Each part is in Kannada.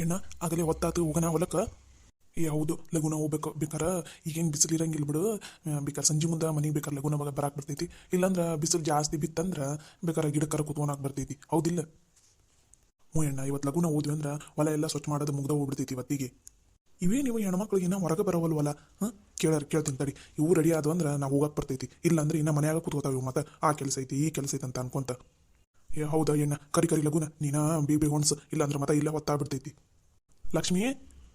ಎಣ್ಣ ಆಗಲೇ ಹೊತ್ತಾತು ಹೋಗೋಣ ಹೊಲಕ್ಕೆ. ಏ ಹೌದು, ಲಗುನ ಹೋಗ್ಬೇಕು. ಬೇಕಾರೆ ಈಗೇನು ಬಿಸಿಲು ಇರಂಗಿಲ್ಲ ಬಿಡು. ಬೇಕಾರೆ ಸಂಜೆ ಮುಂದೆ ಮನೆಗೆ ಬೇಕಾರೆ ಲಗುನ ಬರಾಕ್ ಬರ್ತೈತಿ. ಇಲ್ಲಾಂದ್ರೆ ಬಿಸಿಲು ಜಾಸ್ತಿ ಬಿತ್ತಂದ್ರೆ ಬೇಕಾರೆ ಗಿಡಕ್ಕರ ಕುತ್ಕೊಳಕ್ ಬರ್ತೈತಿ, ಹೌದಿಲ್ಲ? ಹ್ಞೂ ಅಣ್ಣ, ಇವತ್ತು ಲಗುನ ಹೋದ್ವಿ ಅಂದ್ರೆ ಹೊಲ ಎಲ್ಲ ಸ್ವಚ್ಛ ಮಾಡೋದು ಮುಗ್ದ ಹೋಗ್ಬಿಡ್ತೈತಿ ಇವತ್ತಿಗೆ. ಇವೇನಿವ ಹೆಣ್ಮಕ್ಳಿಗೆ ಇನ್ನೂ ಹೊರಗೆ ಬರೋವಲ್ವಲ್ಲ. ಹಾಂ, ಕೇಳ್ತೀನಿ ತಡಿ. ಇವು ರೆಡಿ ಆದವು ಅಂದ್ರೆ ನಾವು ಹೋಗಕ್ಕೆ ಬರ್ತೈತಿ. ಇಲ್ಲಾಂದ್ರೆ ಇನ್ನು ಮನ್ಯಾಗ ಕೂತ್ಕೋತಾವೆ ಇವು. ಮತ್ತೆ ಆ ಕೆಲಸ ಐತಿ ಈ ಕೆಲಸ ಐತಿ ಅಂತ ಅನ್ಕೊಂತ. ಏ ಹೌದಾ ಎಣ್ಣ, ಕರಿ ಲಗುನ ನೀನ ಬೇಗ ಹೊಣ್ಸು, ಇಲ್ಲಾಂದ್ರೆ ಮತ್ತೆ ಇಲ್ಲೇ ಹೊತ್ತಾಗ್ಬಿಡ್ತೈತಿ. ಲಕ್ಷ್ಮಿ,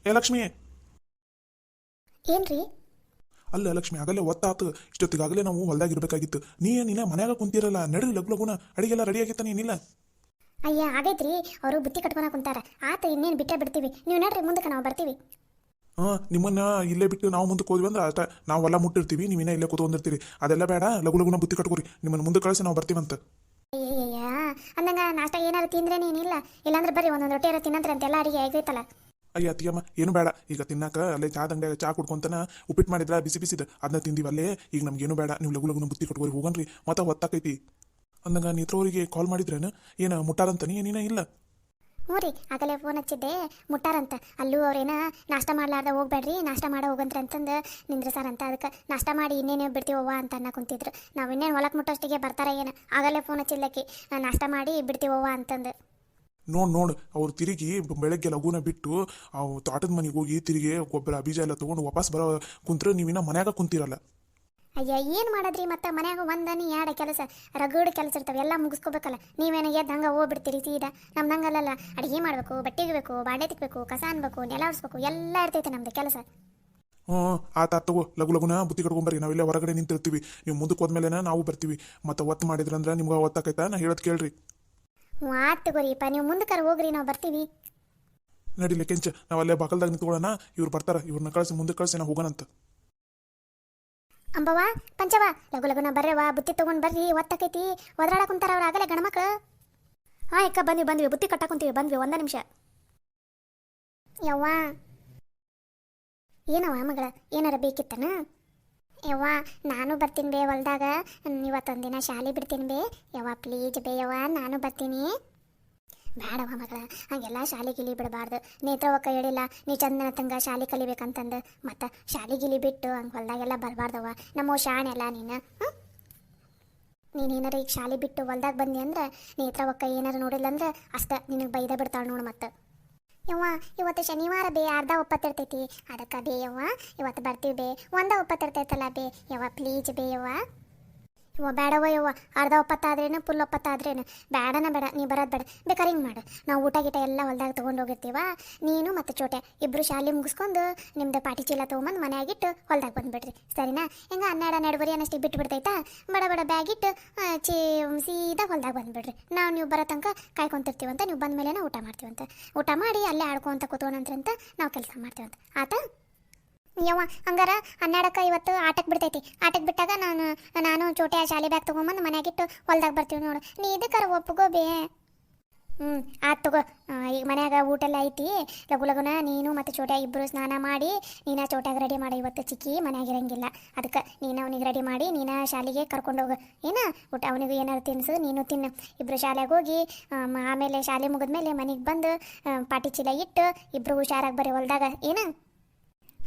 ಏ ಲಕ್ಷ್ಮಿ. ಏನ್ರಿ? ಅಲ್ಲ ಲಕ್ಷ್ಮಿ, ಆಗಲೇ ಒತ್ತಾತು. ಇಷ್ಟೊತ್ತಿಗಾಗಲೇ ನಾವು ಹೊಲ್ದಾಗ ಇರ್ಬೇಕಾಗಿತ್ತು. ನೀನ ಮನ್ಯಾಗ ಕುಂತಿರಲ್ಲ. ನಡ್ರಿ ಲಗುನ, ಅಡಿಗೆಲ್ಲ ರೆಡಿ ಆಗಿತ್ತ ನೀನಿಲ್ಲ? ಅಯ್ಯ ಆಗೈತ್ರಿ, ಅವರು ಬುತ್ತಿ ಕಟ್ಕೊಳಕ್ ಕುಂತಾರ. ಆತ ಇನ್ನೇನು ಬಿಟ್ಟೇ ಬಿಡ್ತೀವಿ. ನೀವು ನಡ್ರಿ ಮುಂದಕ್ಕೆ, ನಾವು ಬರ್ತೀವಿ. ಹಾಂ, ನಿಮ್ಮನ್ನ ಇಲ್ಲೇ ಬಿಟ್ಟು ನಾವು ಮುಂದಕ್ಕೆ ಹೋದ್ವಿ ಅಂದ್ರೆ ಅಷ್ಟ. ನಾವು ಹೊಲ ಮುಟ್ಟಿರ್ತೀವಿ, ನೀವಿನ್ನ ಇಲ್ಲೇ ಕೂತ್ಕೊಂಡಿರ್ತೀರಿ. ಅದೆಲ್ಲ ಬೇಡ, ಲಗುನ ಬುತ್ತಿ ಕಟ್ಕೋರಿ. ನಿಮ್ಮನ್ನು ಮುಂದೆ ಕಳಿಸಿ ನಾವು ಬರ್ತೀವಂತ. ಅಯ್ಯಯ್ಯ, ಅಂದಂಗ ನಾಷ್ಟ ಏನಾರು ತಿಂದ್ರೇನೇನಿಲ್ಲ? ಇಲ್ಲಾಂದ್ರೆ ಬರ್ರಿ ಒಂದೊಂದು ರೊಟ್ಟಿ ಯಾರು ತಿನ್ನಂದ್ರೆ ಅಂತೆಲ್ಲ ಅಡಿಗೆ ಆಗೈತಲ್ಲ. ಅಯ್ಯ ಅತ್ತಿಯಮ್ಮ, ಏನು ಬೇಡ. ಈಗ ತಿನ್ನಾಕ ಅಲ್ಲೇ ಚಾದ ಅಂಗಡಿಯಾಗ ಚಾ ಕುಡ್ಕೊಂತನ ಉಪ್ಪಿಟ್ಟು ಮಾಡಿದ್ರ ಬಿಸಿ ಬಿಸಿದ ಅದನ್ನ ತಿಂದಿವಿ ಅಲ್ಲೇ. ಈಗ ನಮ್ಗೇನು ಬೇಡ, ನೀವು ಲಗುನ ಬುತ್ತಿ ಕಟ್ಕೋರಿ ಹೋಗನ್ರಿ. ಮತ್ತೆ ಹೊತ್ತಾಕೈತಿ. ಅಂದಂಗ ನೇತ್ರವರಿಗೆ ಕಾಲ್ ಮಾಡಿದ್ರೇನು? ಏನು ಮುಟ್ಟಾರಂತ ನೀನ ಇಲ್ಲ? ಹ್ಞೂ ರೀ, ಆಗಲೇ ಫೋನ್ ಹಚ್ಚಿದ್ದೆ, ಮುಟ್ಟಾರಂತ. ಅಲ್ಲೂ ಅವ್ರೇನ ನಾಷ್ಟ ಮಾಡ್ಲಾರ್ದ ಹೋಗ್ಬೇಡ್ರಿ, ನಾಷ್ಟ ಮಾಡೋ ಹೋಗಂತ್ರ ಅಂತಂದು ನಿಂದ್ರಸಾರಂತ. ಅದಕ್ಕೆ ನಾಷ್ಟ ಮಾಡಿ ಇನ್ನೇನು ಬಿಡ್ತೀವವ್ವ ಅಂತ ಅನ್ನ ಕುಂತಿದ್ರು. ನಾವು ಇನ್ನೇನು ಹೊಲಕ್ಕೆ ಮುಟ್ಟೋಷ್ಟಿಗೆ ಬರ್ತಾರ ಏನು? ಆಗಲೇ ಫೋನ್ ಹಚ್ಚಿಲ್ಲಕ್ಕಿ, ನಾಷ್ಟ ಮಾಡಿ ಬಿಡ್ತೀವವ್ವ ಅಂತಂದು. ನೋಡು ಅವ್ರು ತಿರುಗಿ ಬೆಳಗ್ಗೆ ಲಗುನ ಬಿಟ್ಟು ಅವು ತೋಟದ ಮನೆಗೆ ಹೋಗಿ ತಿರುಗಿ ಗೊಬ್ಬರ ಬೀಜ ಎಲ್ಲ ತೊಗೊಂಡು ವಾಪಸ್ ಬರೋ ಕುಂತ್ರೆ ನೀವಿನ್ನ ಮನ್ಯಾಗ ಕುಂತಿರಲ್ಲ. ಅಯ್ಯ ಏನು ಮಾಡೋದ್ರಿ, ಮತ್ತೆ ಮನ್ಯಾಗ ಒಂದನಿ ಎರಡು ಕೆಲಸ, ರಗಡ್ ಕೆಲಸ ಇರ್ತಾವೆ, ಎಲ್ಲ ಮುಗಿಸ್ಕೋಬೇಕಲ್ಲ. ನೀವೇನು ಎದ್ದು ಹಂಗೆ ಹೋಗ್ಬಿಡ್ತೀರಿ ಸೀದಾ. ನಮ್ದು ಹಂಗಲ್ಲ, ಅಡುಗೆ ಮಾಡಬೇಕು, ಬಟ್ಟೆ ಇಗಬೇಕು, ಬಾಂಡೆ ತಿಕ್ಬೇಕು, ಕಸ ಅನ್ಬೇಕು, ನೆಲ ಒರೆಸ್ಬೇಕು, ಎಲ್ಲ ಇರ್ತೈತೆ ನಮ್ದು ಕೆಲಸ. ಹ್ಞೂ, ಆತ ತಗೋ, ಲಗುನ ಬುತ್ತಿ ಕಟ್ಕೊಂಬರ್ರಿ. ನಾವಿಲ್ಲೇ ಹೊರಗಡೆ ನಿಂತಿರ್ತೀವಿ. ನೀವು ಮುಂದಕ್ಕೆ ಹೋದ್ಮೇಲೆ ನಾವು ಬರ್ತೀವಿ. ಮತ್ತೆ ಒತ್ತು ಮಾಡಿದ್ರಂದ್ರೆ ನಿಮ್ಗೆ ಒತ್ತಾಕೈತಾ? ನಾ ಹೇಳೋದು ಕೇಳ್ರಿ. ಹ್ಞೂ ಆತ್ ತಗೋರಿಪ್ಪ, ನೀವು ಮುಂದಕ್ಕೆ ಹೋಗ್ರಿ, ನಾವು ಬರ್ತೀವಿ. ನಡಿಲೆ ಕೆಂಚ, ನಾವು ಅಲ್ಲೇ ಬಾಕಲ್ದಾಗ ನಿಂತ್ಕೊಳ್ಳೋಣ. ಇವ್ರು ಬರ್ತಾರ, ಇವ್ರನ್ನ ಕಳಿಸಿ ಮುಂದಕ್ಕೆ ಕಳಿಸಿ ನಾವು ಹೋಗೋಣಂತ. ಅಂಬವ್ವ, ಪಂಚವ, ಲಗುನ ಬರ್ರವ್ವ, ಬುತ್ತಿ ತೊಗೊಂಡು ಬರ್ರಿ, ಒತ್ತಕೈತಿ. ಒದ್ರಾಡ ಕುಂತಾರ ಅವ್ರು ಆಗಲೇ ಗಣಮಕ್ಳು. ಹಾಂ ಅಕ್ಕ, ಬಂದ್ವಿ, ಬುತ್ತಿ ಕಟ್ಟಾಕೊಂತೀವಿ, ಬಂದ್ವಿ, ಒಂದೇ ನಿಮಿಷ. ಯವ್ವ, ಏನವ್ವ ಮಗಳ, ಏನಾರ ಬೇಕಿತ್ತನ? ಯವ್ವ, ನಾನು ಬರ್ತೀನಿ ಬೇ ಹೊಲ್ದಾಗ. ಇವತ್ತೊಂದಿನ ಶಾಲೆ ಬಿಡ್ತೀನಿ ಬೇ. ಯವ್ವ ಪ್ಲೀಸ್ ಬೇ ಯವ್ವ, ನಾನು ಬರ್ತೀನಿ. ಬೇಡವ ಮಗಳ, ಹಂಗೆಲ್ಲ ಶಾಲೆ ಗಿಲಿ ಬಿಡಬಾರ್ದು. ನೇತ್ರವಕ್ಕ ಹೇಳಿಲ್ಲ ನೀ ಚಂದನ ತಂಗ ಶಾಲೆ ಕಲಿಬೇಕಂತಂದು. ಮತ್ತು ಶಾಲೆ ಗಿಲಿ ಬಿಟ್ಟು ಹಂಗೆ ಹೊಲ್ದಾಗೆಲ್ಲ ಬರಬಾರ್ದವ. ನಮ್ಮ ಶಾಣೆಲ್ಲ ನೀನು. ನೀನೇನಾರ ಈಗ ಶಾಲೆ ಬಿಟ್ಟು ಹೊಲ್ದಾಗ ಬಂದಿ ಅಂದ್ರೆ ನೇತ್ರವಕ್ಕ ಏನಾರು ನೋಡಿಲ್ಲ ಅಂದ್ರೆ ಅಷ್ಟ ನಿನಗೆ ಬೈದ ಬಿಡ್ತಾಳೆ ನೋಡು. ಮತ್ತು ಯವ್ವ, ಇವತ್ತು ಶನಿವಾರ ಬೇ, ಅರ್ಧ ಒಪ್ಪತ್ತಿರ್ತೈತಿ. ಅದಕ್ಕೆ ಬೇ ಯವ್ವ, ಇವತ್ತು ಬರ್ತೀವಿ ಬೇ. ಒಂದ ಒಪ್ಪತ್ತಿರ್ತೈತಲ್ಲ ಬೇ ಯವ್ವ, ಪ್ಲೀಸ್ ಬೇ ಯವ್ವ. ಯವ್ವ ಬೇಡವ ಯವ್ವ, ಅರ್ಧ ಒಪ್ಪತ್ತಾದ್ರೇನು ಫುಲ್ ಒಪ್ಪತ್ತಾದ್ರೇನು ಬೇಡನ ಬೇಡ. ನೀ ಬರೋದು ಬೇಡ. ಬೇಕಾರೆ ಹಿಂಗೆ ಮಾಡು, ನಾವು ಊಟ ಗೀಟ ಎಲ್ಲ ಹೊಲ್ದಾಗ ತೊಗೊಂಡು ಹೋಗಿರ್ತೀವ. ನೀನು ಮತ್ತು ಚೋಟೆ ಇಬ್ಬರು ಶಾಲೆ ಮುಗಿಸ್ಕೊಂಡು ನಿಮ್ದು ಪಾಟಿ ಚೀಲ ತೊಗೊಂಬಂದು ಮನೆಯಾಗಿಟ್ಟು ಹೊಲ್ದಾಗ ಬಂದುಬಿಡ್ರಿ, ಸರಿನಾ? ಹಿಂಗೆ 12 ಅನ್ನಷ್ಟಿಗೆ ಬಿಟ್ಟು ಬಿಡ್ತೈತಾ? ಬಡ ಬ್ಯಾಗಿಟ್ಟು ಸೀದಾ ಹೊಲ್ದಾಗ ಬಂದುಬಿಡ್ರಿ. ನೀವು ಬರೋ ತನಕ ಕಾಯ್ಕೊಂತಿರ್ತೀವಂತ. ನೀವು ಬಂದ ಮೇಲೆ ಊಟ ಮಾಡ್ತೀವಂತ. ಊಟ ಮಾಡಿ ಅಲ್ಲೇ ಆಡ್ಕೊಂತ ಕೂತ್ಕೊಂಡ್ರಂತ ನಾವು ಕೆಲಸ ಮಾಡ್ತೀವಂತ. ಆತ ಯವ್ವ, ಹಂಗಾರ 12ಕ್ಕೆ ಇವತ್ತು ಆಟಕ್ಕೆ ಬಿಡ್ತೈತಿ. ಆಟಕ್ಕೆ ಬಿಟ್ಟಾಗ ನಾನು ಚೋಟೆ ಶಾಲೆ ಬ್ಯಾಗ್ ತೊಗೊಂಬಂದು ಮನೆಯಾಗಿಟ್ಟು ಹೊಲ್ದಾಗ ಬರ್ತೀವಿ ನೋಡು. ನೀ ಇದಕ್ಕಾರ ಒಪ್ಪಿಗೋಬೇ. ಆಯ್ತು ತಗೋ. ಈಗ ಮನ್ಯಾಗ ಊಟ ಎಲ್ಲ ಐತಿ. ಲಗುನ ನೀನು ಮತ್ತು ಚೋಟ್ಯ ಇಬ್ಬರು ಸ್ನಾನ ಮಾಡಿ ನೀನು ಚೋಟ್ಯಾಗ ರೆಡಿ ಮಾಡಿ. ಇವತ್ತು ಚಿಕ್ಕಿ ಮನ್ಯಾಗಿರಂಗಿಲ್ಲ, ಅದಕ್ಕೆ ನೀನು ಅವನಿಗೆ ರೆಡಿ ಮಾಡಿ ನೀನು ಶಾಲೆಗೆ ಕರ್ಕೊಂಡು ಹೋಗು. ಏನ ಊಟ ಅವನಿಗೆ ಏನಾರು ತಿನ್ಸು, ನೀನು ತಿನ್ನು. ಇಬ್ಬರು ಶಾಲೆಗೆ ಹೋಗಿ ಆಮೇಲೆ ಶಾಲೆ ಮುಗಿದ್ಮೇಲೆ ಮನೆಗೆ ಬಂದು ಪಾಟಿ ಚೀಲ ಇಟ್ಟು ಇಬ್ಬರು ಹುಷಾರಾಗಿ ಬರ್ರಿ ಹೊಲ್ದಾಗ. ಏನು?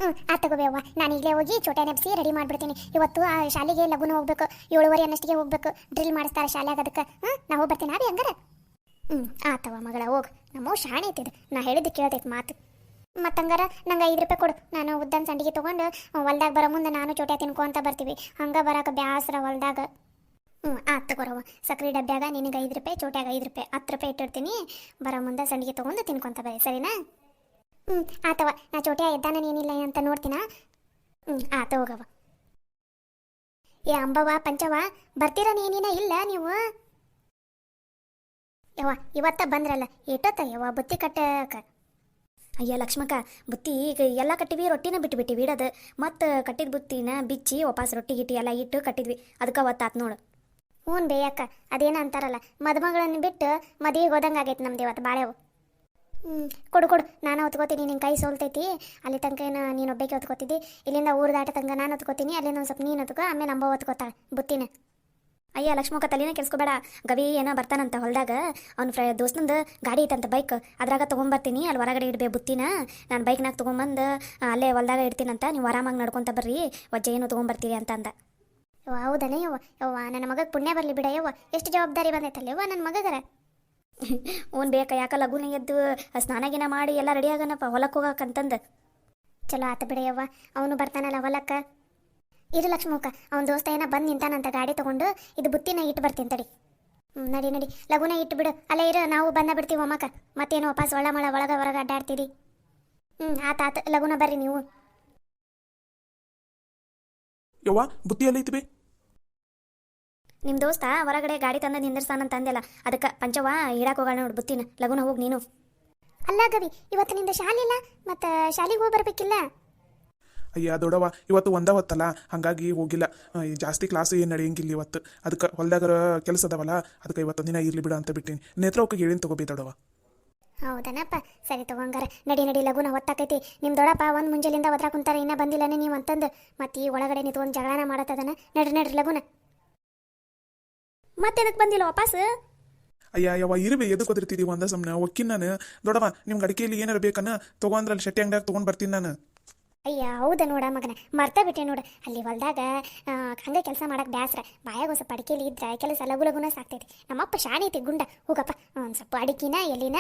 ಆಯ್ತು ತಗೋಬೇವ್ವ, ನಾನು ಈಗಲೇ ಹೋಗಿ ಚೋಟೆ ನೆಪ್ಸಿ ರೆಡಿ ಮಾಡಿಬಿಡ್ತೀನಿ. ಇವತ್ತು ಆ ಶಾಲೆಗೆ ಲಗುನ ಹೋಗ್ಬೇಕು. 7:30 ಅನ್ನಷ್ಟಿಗೆ ಹೋಗ್ಬೇಕು. ಡ್ರಿಲ್ ಮಾಡಿಸ್ತಾರೆ ಶಾಲೆಗೆ. ಅದಕ್ಕೆ ನಾ ಹೋಗಿ ಬರ್ತೀನಿ ರೀ ಹಂಗಾರೆ. ಆತವ ಮಗಳ, ಹೋಗು. ನಮ್ಮ ಶಾಣೆ ಐತಿದು, ನಾ ಹೇಳಿದ್ದು ಕೇಳ್ತೈತೆ ಮಾತು. ಮತ್ತು ಹಂಗಾರ ನಂಗೆ 5 ರೂಪಾಯಿ ಕೊಡು. ನಾನು ಉದ್ದನ್ ಸಂಡಿಗೆ ತೊಗೊಂಡು ಹೊಲ್ದಾಗ ಬರೋ ಮುಂದೆ ನಾನು ಚೋಟೆ ತಿನ್ಕೊಂತ ಬರ್ತೀವಿ. ಹಂಗೆ ಬರೋಕೆ ಬ್ಯಾಸರ ಹೊಲ್ದಾಗ. ಆಯ್ತು ತಗೋರವ. ಸಕ್ರೆ ಡಬ್ಬ್ಯಾಗ ನಿನಗೆ 5 ರೂಪಾಯಿ, ಚೋಟ್ಯಾಗ 5 ರೂಪಾಯಿ, 10 ರೂಪಾಯಿ ಇಟ್ಟಿರ್ತೀನಿ. ಬರೋ ಮುಂದೆ ಸಂಡಿಗೆ ತೊಗೊಂಡು ತಿನ್ಕೊಂತ ಬರ್ರಿ, ಸರಿನಾ? ಆತವ. ನಾ ಚೋಟ್ಯ ಎದ್ದಾನ ಏನಿಲ್ಲ ಅಂತ ನೋಡ್ತೀನ. ಆತ ಹೋಗವ. ಏ ಅಂಬವ, ಪಂಚವ, ಬರ್ತೀರ ನೀನಿನ ಇಲ್ಲ ನೀವು? ಯವ್ವ ಇವತ್ತ ಬಂದ್ರಲ್ಲ, ಏಟೋತ ಯವ್ವ ಬುತ್ತಿ ಕಟ್ಟಕ. ಅಯ್ಯ ಲಕ್ಷ್ಮಕ್ಕ, ಬುತ್ತಿ ಈಗ ಎಲ್ಲ ಕಟ್ಟಿವಿ, ರೊಟ್ಟಿನ ಬಿಟ್ಟು ಇಡೋದು. ಮತ್ತು ಕಟ್ಟಿದ ಬುತ್ತಿನ ಬಿಚ್ಚಿ ವಾಪಸ್ ರೊಟ್ಟಿ ಗಿಟ್ಟಿ ಎಲ್ಲ ಇಟ್ಟು ಕಟ್ಟಿದ್ವಿ. ಅದಕ್ಕೆ ಅವತ್ತಾತ್ ನೋಡು. ಹ್ಞೂ ಬೇಯಕ್ಕ, ಅದೇನ ಅಂತಾರಲ್ಲ, ಮದುಮಗಳನ್ನು ಬಿಟ್ಟು ಮದುವೆಗೆ ಹೋದಂಗೆ ಆಗೈತೆ ನಮ್ದು ಇವತ್ತು ಬಾಳೆವು. ಕೊಡು, ನಾನು ಹೊತ್ಕೋತೀನಿ. ನಿನ್ನ ಕೈ ಸೋಲ್ತೈತಿ. ಅಲ್ಲಿ ತನಕ ಏನು ನೀನು ಒಬ್ಬಕ್ಕೆ ಹೊತ್ಕೋತಿದ್ದಿ. ಇಲ್ಲಿಂದ ಊರು ದಾಟ ತನಕ ನಾನು ಹೊತ್ಕೋತೀನಿ. ಅಲ್ಲಿಂದ ಒಂದು ಸ್ವಲ್ಪ ನೀನು ಹೊತ್ಕೋ, ಆಮೇಲೆ ಅಂಬ ಹೊತ್ಕೋತಾಳೆ ಬುತ್ತಿನ. ಅಯ್ಯ ಲಕ್ಷ್ಮಕ್ಕ ತಲೆನೇ ಕೆಲ್ಸ್ಕೊಬೇಡ. ಗವಿ ಏನೋ ಬರ್ತಾನಂತ ಹೊಲ್ದಾಗ. ಅವ್ನ ದೋಸ್ತಂದು ಗಾಡಿ ಐತಂತ ಬೈಕ್, ಅದ್ರಾಗ ತೊಗೊಂಬರ್ತೀನಿ. ಅಲ್ಲಿ ಹೊರಗಡೆ ಇಡ್ಬೇ ಬುತ್ತಿನ. ನಾನು ಬೈಕ್ನಾಗ ತೊಗೊಂಬಂದು ಅಲ್ಲೇ ಹೊಲ್ದಾಗ ಇಡ್ತೀನಂತ. ನೀವು ಆರಾಮಾಗಿ ನಡ್ಕೊಂತ ಬರ್ರಿ, ವಜ್ಜೆ ಏನು ತೊಗೊಂಬರ್ತೀವಿ ಅಂತ ಅಂದ. ಯವ್ವ ಹೌದನೇ ಯವ್ವ. ಯವ್ವ ನನ್ನ ಮಗಗೆ ಪುಣ್ಯ ಬರಲಿ ಬಿಡ ಯವ್ವ. ಎಷ್ಟು ಜವಾಬ್ದಾರಿ ಬಂದೈತಲ್ಲ ಯವ್ವ ನನ್ನ ಮಗಗರ. ಅವ್ನು ಬೇಕಾ ಯಾಕ ಲಗುನ ಎದ್ದು ಸ್ನಾನ ಗಿನ ಮಾಡಿ ಎಲ್ಲ ರೆಡಿ ಆಗನಪ್ಪ ಹೊಲಕ್ಕೆ ಹೋಗಕ್ಕಂತಂದು. ಚಲೋ ಆತ ಬಿಡ ಯವ್ವ. ಅವನು ಬರ್ತಾನಲ್ಲ ಹೊಲಕ್ಕ. ಇರು ಲಕ್ಷ್ಮಕ್ಕ, ಅವ್ನ ದೋಸ್ತ ಏನ ಬಂದು ನಿಂತಾನಂತ ಗಾಡಿ ತಗೊಂಡು. ಇದು ಬುತ್ತಿನ ಇಟ್ಟು ಬರ್ತೀನಿ ತಡಿ. ನಡಿ ನಡಿ ಲಗುನ ಇಟ್ಟು ಬಿಡು. ಅಲ್ಲೇ ಇರು, ನಾವು ಬಂದ ಬಿಡ್ತೀವಿ ಒಮ್ಮಕ್ಕ. ಮತ್ತೇನು ವಾಪಸ್ ಒಳ ಹೊರಗೆ ಅಡ್ಡಾಡ್ತೀರಿ. ಆತ ಲಗುನ ಬರ್ರಿ ನೀವು. ಯವ್ವ ಬುತ್ತಿ ಎಲ್ಲ ಐತಿ ಬೇ? ನಿಮ್ಮ ದೋಸ್ತ ಹೊರಗಡೆ ಗಾಡಿ ತಂದು ನಿಂದಿರ್ಸಾನಂತ ಅಂದೆಲ್ಲ, ಅದಕ್ಕೆ ಪಂಚವ ಇಡಾಕ್ ಹೋಗೋಣ ನೋಡು ಬುತ್ತಿನ. ಲಗುನ ಹೋಗಿ ನೀನು. ಅಲ್ಲ ಗವಿ, ಇವತ್ತು ನಿಂದ ಶಾಲೆ ಇಲ್ಲ, ಮತ್ತು ಶಾಲೆಗೆ ಹೋಗಿ ಬರ್ಬೇಕಿಲ್ಲ? ಅಯ್ಯ ದೊಡವ, ಇವತ್ತು ಒಂದ ಹೊತ್ತಲ್ಲ, ಹಾಗಾಗಿ ಹೋಗಿಲ್ಲ. ಜಾಸ್ತಿ ಕ್ಲಾಸ್ ಏನು ನಡೆಯಂಗಿಲ್ಲ ಇವತ್ತು. ಅದಕ್ಕೆ ಹೊಲ್ದಾಗ ಕೆಲಸ ಅದಾವಲ್ಲ, ಅದಕ್ಕೆ ಇವತ್ತು ದಿನ ಇರ್ಲಿ ಬಿಡ ಅಂತ ಬಿಟ್ಟಿನಿ. ನೇತ್ರಕ್ಕೆ ಹೇಳಿನ ತಗೋಬೇ ದೊಡವ. ಹೌದನಪ್ಪ, ಸರಿ ತಗೊಂಗಾರ. ನಡಿ ಲಗುನ ಹೊತ್ತಾಕೈತಿ. ನಿಮ್ಮ ದೊಡ್ಡಪ್ಪ ಒಂದು ಮುಂಜಾಲಿಂದ ಒದ್ರಾ ಕುಂತಾರ, ಇನ್ನೂ ಬಂದಿಲ್ಲನೇ ನೀವು ಅಂತಂದು. ಮತ್ತು ಈ ಒಳಗಡೆ ನಿಂತ್ಕೊಂಡು ಜಗಳನ ಮಾಡತ್ತದನ. ನಡ್ರಿ ಲಗುನ. ಮತ್ತೆ ಎದಕ್ಕೆ ಬಂದಿಲ್ಲ ವಾಪಸ್? ಅಯ್ಯ ಯವ್ವ ಇರುವೆ, ಎದಕ್ಕೆ ಒದಿರ್ತಿದ್ದೀವಿ ಒಂದ ಸಮನ ಒಕ್ಕಿನ ನಾನು. ದೊಡವ ನಿಮ್ಮ ಅಡಿಕೆಯಲ್ಲಿ ಏನಾರು ಬೇಕನ್ನ ತೊಗೊಂಡ್ರಲ್ಲಿ ಶೆಟ್ಟಿ ಅಂಗಡಿಯಾಗ ತೊಗೊಂಡು ಬರ್ತೀನಿ ನಾನು. ಅಯ್ಯ ಹೌದಾ ನೋಡ ಮಗನ, ಮರ್ತಾ ಬಿಟ್ಟೆ ನೋಡು. ಅಲ್ಲಿ ಹೊಲ್ದಾಗ ಹಂಗೆ ಕೆಲಸ ಮಾಡಕ್ಕೆ ಬ್ಯಾಸ್ರ. ಬಾಯಾಗ ಒಂದು ಸ್ವಲ್ಪ ಅಡಿಕೆಲಿ ಇದ್ರೆ ಕೆಲಸ ಲಗುನ ಸಾಕ್ತೈತಿ. ನಮ್ಮಪ್ಪ ಶಾಣೆ ಐತಿ ಗುಂಡ. ಹೋಗಪ್ಪ ಒಂದು ಸ್ವಲ್ಪ ಅಡಿಕೆನ ಎಲ್ಲಿನ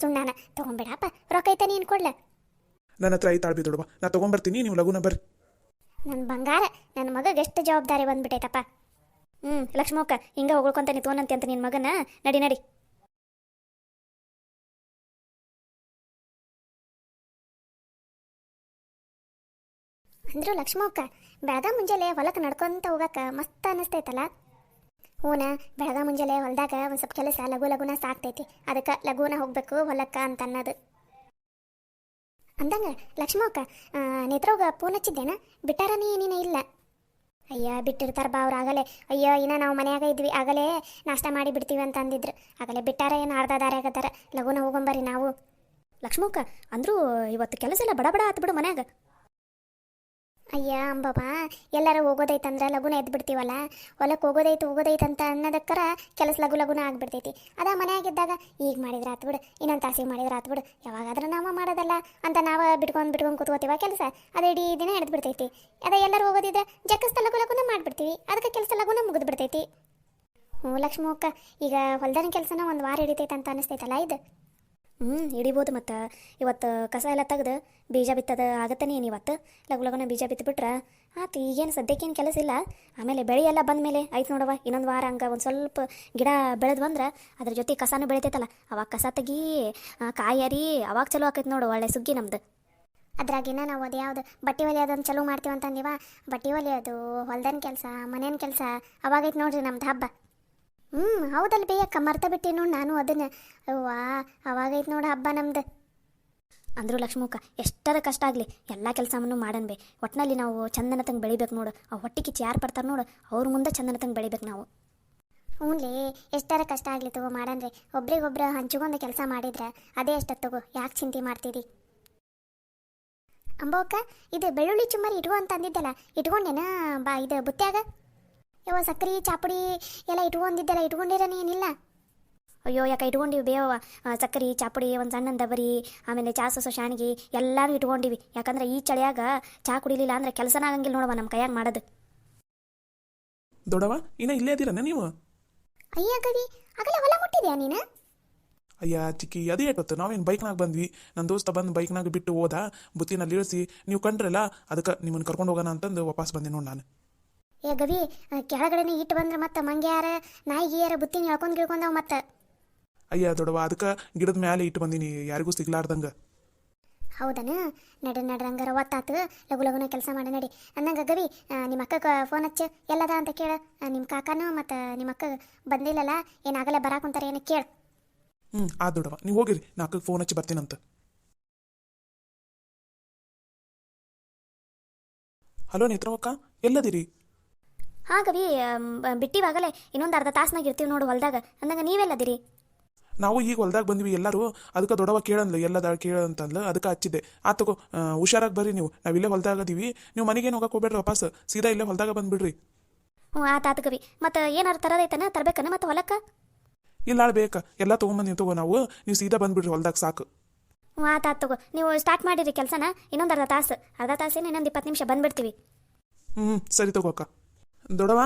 ಸುಣ್ಣನ ತೊಗೊಂಬಿಡಪ್ಪ. ರೊಕ್ಕ ಐತ ನೀನು ಕೊಡ್ಲ? ನನ್ನ ಹತ್ರ ಐತಾಳ್ಬಿ ದೊಡವ, ನಾ ತೊಗೊಂಬರ್ತೀನಿ, ನೀವು ಲಗುನ ಬರ್ರಿ. ನನ್ನ ಬಂಗಾರ, ನನ್ನ ಮಗಗೆ ಎಷ್ಟು ಜವಾಬ್ದಾರಿ ಬಂದ್ಬಿಟ್ಟೈತಪ್ಪ. ಲಕ್ಷ್ಮಕ್ಕ ಹಿಂಗೆ ಹೊಗಳ್ಕೊಂತ ನಿಂತ್ಕೊಂಡಂತೆ ಅಂತ ನಿನ್ನ ಮಗನ. ನಡಿ. ಅಂದ್ರು ಲಕ್ಷ್ಮಕ್ಕ, ಬೆಳಗ ಮುಂಜಾನೆ ಹೊಲಕ್ಕೆ ನಡ್ಕೊಂತ ಹೋಗಕ್ಕೆ ಮಸ್ತ್ ಅನ್ನಿಸ್ತೈತಲ್ಲ. ಹೂನ, ಬೆಳಗ ಮುಂಜಾನೆ ಹೊಲ್ದಾಗ ಒಂದು ಸ್ವಲ್ಪ ಕೆಲಸ ಲಗುನ ಸಾಕ್ತೈತಿ. ಅದಕ್ಕೆ ಲಗುನ ಹೋಗ್ಬೇಕು ಹೊಲಕ್ಕ ಅಂತ ಅನ್ನೋದು. ಅಂದಂಗ ಲಕ್ಷ್ಮಕ್ಕ, ನೇತ್ರೋಗ ಫೋನ್ ಹಚ್ಚಿದ್ದೇನ? ಬಿಟ್ಟಾರ ನೀನ ಇಲ್ಲ? ಅಯ್ಯ ಬಿಟ್ಟಿರ್ತಾರ ಬಾ ಅವ್ರು ಆಗಲೇ. ಅಯ್ಯೋ ಇನ್ನ ನಾವು ಮನ್ಯಾಗ ಇದ್ವಿ, ಆಗಲೇ ನಾಷ್ಟ ಮಾಡಿ ಬಿಡ್ತೀವಿ ಅಂತ ಅಂದಿದ್ರು. ಆಗಲೇ ಬಿಟ್ಟಾರ, ಏನು ಅರ್ಧ ದಾರಿ ಆಗತ್ತಾರ. ಲಗುನ ಹೋಗಂಬರಿ ನಾವು. ಲಕ್ಷ್ಮಕ್ಕ ಅಂದ್ರು ಇವತ್ತು ಕೆಲಸ ಎಲ್ಲ ಬಡ ಆತು ಬಿಡು ಮನ್ಯಾಗ. ಅಯ್ಯ ಅಂಬಮ್ಮ, ಎಲ್ಲಾರ ಹೋಗೋದೈತಂದ್ರೆ ಲಗುನ ಎದ್ದು ಬಿಡ್ತೀವಲ್ಲ. ಹೊಲಕ್ಕೆ ಹೋಗೋದೈತೆ ಅಂತ ಅನ್ನೋದಕ್ಕರ ಕೆಲಸ ಲಗುನ ಆಗ್ಬಿಡ್ತೈತಿ. ಅದ ಮನೆಯಾಗಿದ್ದಾಗ ಈಗ ಮಾಡಿದ್ರೆ ಆತು ಬಿಡು, ಇನ್ನೊಂದು ತಾಸಿಗೆ ಮಾಡಿದ್ರೆ ಆತು ಬಿಡು, ಯಾವಾಗಾದ್ರೂ ನಾವು ಮಾಡೋದಲ್ಲ ಅಂತ ನಾವು ಬಿಟ್ಕೊಂಡು ಕೂತ್ಕೋತೀವ ಕೆಲಸ. ಅದೇ ಇಡೀ ದಿನ ಹಿಡಿದು ಬಿಡ್ತೈತಿ. ಅದೇ ಎಲ್ಲರೂ ಹೋಗೋದಿದ್ರೆ ಜಕ್ಕಸ್ತ ಲಗುನ ಮಾಡಿಬಿಡ್ತೀವಿ. ಅದಕ್ಕೆ ಕೆಲಸ ಲಗುನ ಮುಗಿದು ಬಿಡ್ತೈತಿ. ಲಕ್ಷ್ಮಕ್ಕ, ಈಗ ಹೊಲ್ದಾನ ಕೆಲಸನ ಒಂದು ವಾರ ಹಿಡಿತೈತೆ ಅಂತ ಅನಿಸ್ತೈತಲ್ಲ ಇದು? ಹಿಡಿಬೋದು. ಮತ್ತು ಇವತ್ತು ಕಸ ಎಲ್ಲ ತೆಗೆದು ಬೀಜ ಬಿತ್ತದ ಆಗತ್ತಾನೆ ಏನು ಇವತ್ತು. ಲಗುನ ಬೀಜ ಬಿತ್ತುಬಿಟ್ರೆ ಆತು. ಈಗೇನು ಸದ್ಯಕ್ಕೇನು ಕೆಲಸ ಇಲ್ಲ. ಆಮೇಲೆ ಬೆಳೆ ಎಲ್ಲ ಬಂದ ಮೇಲೆ ಆಯ್ತು ನೋಡವ, ಇನ್ನೊಂದು ವಾರ ಹಂಗೆ ಒಂದು ಸ್ವಲ್ಪ ಗಿಡ ಬೆಳೆದು ಬಂದ್ರೆ ಅದ್ರ ಜೊತೆ ಕಸನೂ ಬೆಳಿತೈತಲ್ಲ, ಅವಾಗ ಕಸ ತೆಗಿ ಕಾಯಿ ಅರಿ, ಅವಾಗ ಚಲೋ ಆಕೈತೆ ನೋಡು, ಒಳ್ಳೆ ಸುಗ್ಗಿ ನಮ್ದು. ಅದ್ರಾಗಿನ ನಾವು ಅದು ಯಾವುದು ಬಟ್ಟೆ ಹೊಲಿಯೋದನ್ನು ಚಲೋ ಮಾಡ್ತೀವಿ ಅಂತಂದಿವ. ಬಟ್ಟೆ ಹೊಲಿಯೋದು, ಹೊಲ್ದನ ಕೆಲಸ, ಮನೇನ ಕೆಲಸ ಅವಾಗೈತೆ ನೋಡ್ರಿ ನಮ್ದು ಹಬ್ಬ. ಹೌದಲ್ಲ ಬೇಯಕ್ಕ, ಮರ್ತ ಬಿಟ್ಟೆ ನೋಡಿ ನಾನು ಅದನ್ನು. ಅವ್ವಾ ಅವಾಗೈತೆ ನೋಡಿ ಹಬ್ಬ ನಮ್ದು. ಅಂದರು ಲಕ್ಷ್ಮಕ್ಕ, ಎಷ್ಟರ ಕಷ್ಟ ಆಗಲಿ ಎಲ್ಲ ಕೆಲಸವನ್ನು ಮಾಡನ್ಬೇ. ಒಟ್ಟಿನಲ್ಲಿ ನಾವು ಚಂದನ ತಂಗೆ ಬೆಳಿಬೇಕು ನೋಡು. ಆ ಹೊಟ್ಟೆ ಕಿಚ್ಚು ಯಾರು ಬರ್ತಾರೆ ನೋಡು, ಅವ್ರ ಮುಂದೆ ಚಂದನ ತಂಗೆ ಬೆಳಿಬೇಕು ನಾವು. ಹ್ಞೂನ್ಲೇ, ಎಷ್ಟರ ಕಷ್ಟ ಆಗಲಿ ತಗೋ ಮಾಡನ್ರಿ. ಒಬ್ರಿಗೊಬ್ರು ಹಂಚ್ಕೊಂಡು ಕೆಲಸ ಮಾಡಿದ್ರೆ ಅದೇ ಅಷ್ಟತ್ತು ತಗೋ. ಯಾಕೆ ಚಿಂತೆ ಮಾಡ್ತೀರಿ? ಅಂಬೋಕ್ಕ, ಇದು ಬೆಳ್ಳುಳ್ಳಿ ಚುಮ್ಮರಿ ಇಟ್ಕೊ ಅಂತ ಅಂದಿದ್ದಲ್ಲ, ಇಟ್ಕೊಂಡೇನ ಬಾ ಇದು ಬುತ್ತ್ಯಾಗ? ಯಾವ ಸಕ್ರೆ ಚಾಪುಡಿ ಎಲ್ಲ ಇಟ್ಕೊಂಡಿದ್ದೆಲ್ಲ ಇಟ್ಕೊಂಡಿರೋನೇ ಏನಿಲ್ಲ? ಅಯ್ಯೋ ಯಾಕೆ ಇಟ್ಕೊಂಡಿವಿ ಬೇವ. ಸಕ್ಕರೆ ಚಾಪುಡಿ, ಒಂದು ಸಣ್ಣ ದಬರಿ, ಆಮೇಲೆ ಚಾ ಸೊಸು ಶಾಣಿಗೆ ಎಲ್ಲರೂ ಇಟ್ಕೊಂಡಿವಿ. ಯಾಕಂದ್ರೆ ಈ ಚಳಿಯಾಗ ಚಾ ಕುಡಿಲಿಲ್ಲ ಅಂದ್ರೆ ಕೆಲಸನ ಆಗಂಗಿಲ್ಲ ನೋಡವ ನಮ್ಮ ಕೈಯಾಗ ಮಾಡೋದು. ದೊಡವ ಇನ್ನ ಇಲ್ಲೇ ಅದಿರನ ನೀವು? ಅಯ್ಯ ಗವಿ, ಆಗಲೇ ಹೊಲ ಮುಟ್ಟಿದ್ಯಾ ನೀನು? ಅಯ್ಯ ಚಿಕ್ಕಿ, ಅದೇ ಏಟತ್ತು ನಾವೇನು ಬೈಕ್ನಾಗ ಬಂದ್ವಿ. ನನ್ನ ದೋಸ್ತ ಬಂದು ಬೈಕ್ನಾಗ ಬಿಟ್ಟು ಹೋದ, ಬುತ್ತಿನಲ್ಲಿ ಇಳಿಸಿ ನೀವು ಕಂಡ್ರಲ್ಲ, ಅದಕ್ಕೆ ನಿಮ್ಮನ್ನು ಕರ್ಕೊಂಡು ಹೋಗೋಣ ಅಂತಂದು ವಾಪಸ್ ಬಂದೆ ನೋಡಿ ನಾನು. ಏ ಗವಿ, ಕೆಳಗಡೆನೇ ಇಟ್ಟು ಬಂದ್ರೆ ಮತ್ತೆ ಮಂಗ್ಯಾರ ನಾಯಿಗಿಯಾರ ಬುತ್ತಿನ ಹೇಳ್ಕೊಂಡವ್ ಮತ್ತೆ. ಅಯ್ಯ ದೊಡವ, ಅದಕ್ಕೆ ಗಿಡದ ಮೇಲೆ ಇಟ್ಟು ಬಂದೀನಿ, ಯಾರಿಗೂ ಸಿಗ್ಲಾರ್ದಂಗೆ. ಹೌದನ? ನಡ್ರಂಗಾರ ಒತ್ತಾತು. ಲಗುನ ಕೆಲಸ ಮಾಡಿ ನಡಿ. ಅಂದಂಗ ಗವಿ, ನಿಮ್ಮ ಅಕ್ಕಗೆ ಫೋನ್ ಹಚ್ಚು ಎಲ್ಲದ ಅಂತ ಕೇಳು. ನಿಮ್ಮ ಕಾಕನೂ ಮತ್ತು ನಿಮ್ಮ ಅಕ್ಕ ಬಂದಿಲ್ಲಲ್ಲ, ಏನಾಗಲೇ ಬರಾಕುಂತಾರೆ ಏನು ಕೇಳು. ಆ ದೊಡವ, ನೀವು ಹೋಗಿರಿ, ನಾ ಅಕ್ಕಗೆ ಫೋನ್ ಹಚ್ಚಿ ಬರ್ತೀನಂತ. ಹಲೋ ನೇತ್ರವಕ್ಕ, ಎಲ್ಲದಿರಿ? ಹಾಂ ಗವಿ, ಬಿಟ್ಟಿವಾಗಲೇ ಇನ್ನೊಂದು ಅರ್ಧ ತಾಸ್ನಾಗ ಇರ್ತೀವಿ ನೋಡು ಹೊಲ್ದಾಗ. ಅಂದಂಗ ನೀವೆಲ್ಲದಿರಿ? ನಾವು ಈಗ ಹೊಲ್ದಾಗ ಬಂದ್ವಿ ಎಲ್ಲರೂ. ಅದಕ್ಕೆ ದೊಡವ ಕೇಳಂದ್ಲು, ಎಲ್ಲದ ಕೇಳಂತಂದ್ಲು, ಅದಕ್ಕೆ ಹಚ್ಚಿದ್ದೆ. ಆತಗೋ, ಹುಷಾರಾಗಿ ಬರ್ರಿ ನೀವು. ನಾವಿಲ್ಲೇ ಹೊಲ್ದಾಗ ಅದೀವಿ, ನೀವು ಮನೆಗೇನು ಹೋಗಕ್ಕೆ ಹೋಗ್ಬೇಡ್ರಿ, ವಾಪಸ್ ಸೀದಾ ಇಲ್ಲೇ ಹೊಲ್ದಾಗ ಬಂದುಬಿಡ್ರಿ. ಹ್ಞೂ ಆತು ಗವಿ ಮತ್ತು ಏನಾರು ತರೋದೈತನ ತರ್ಬೇಕನ ಮತ್ತು ಹೊಲಕ್ಕೆ? ಇಲ್ಲ ಬೇಕ ಎಲ್ಲ ತೊಗೊಂಬಂದು ತಗೋ ನಾವು ನೀವು ಸೀದಾ ಬಂದ್ಬಿಡ್ರಿ ಹೊಲ್ದಾಗ ಸಾಕು. ಹ್ಞೂ ಆತು ತಗೋ, ನೀವು ಸ್ಟಾರ್ಟ್ ಮಾಡಿರಿ ಕೆಲಸನ. ಇನ್ನೊಂದು ಅರ್ಧ ತಾಸೇನು ಇನ್ನೊಂದು 20 ನಿಮಿಷ ಬಂದ್ಬಿಡ್ತೀವಿ. ಸರಿ ತಗೋ ಅಕ್ಕ. ದೊಡವ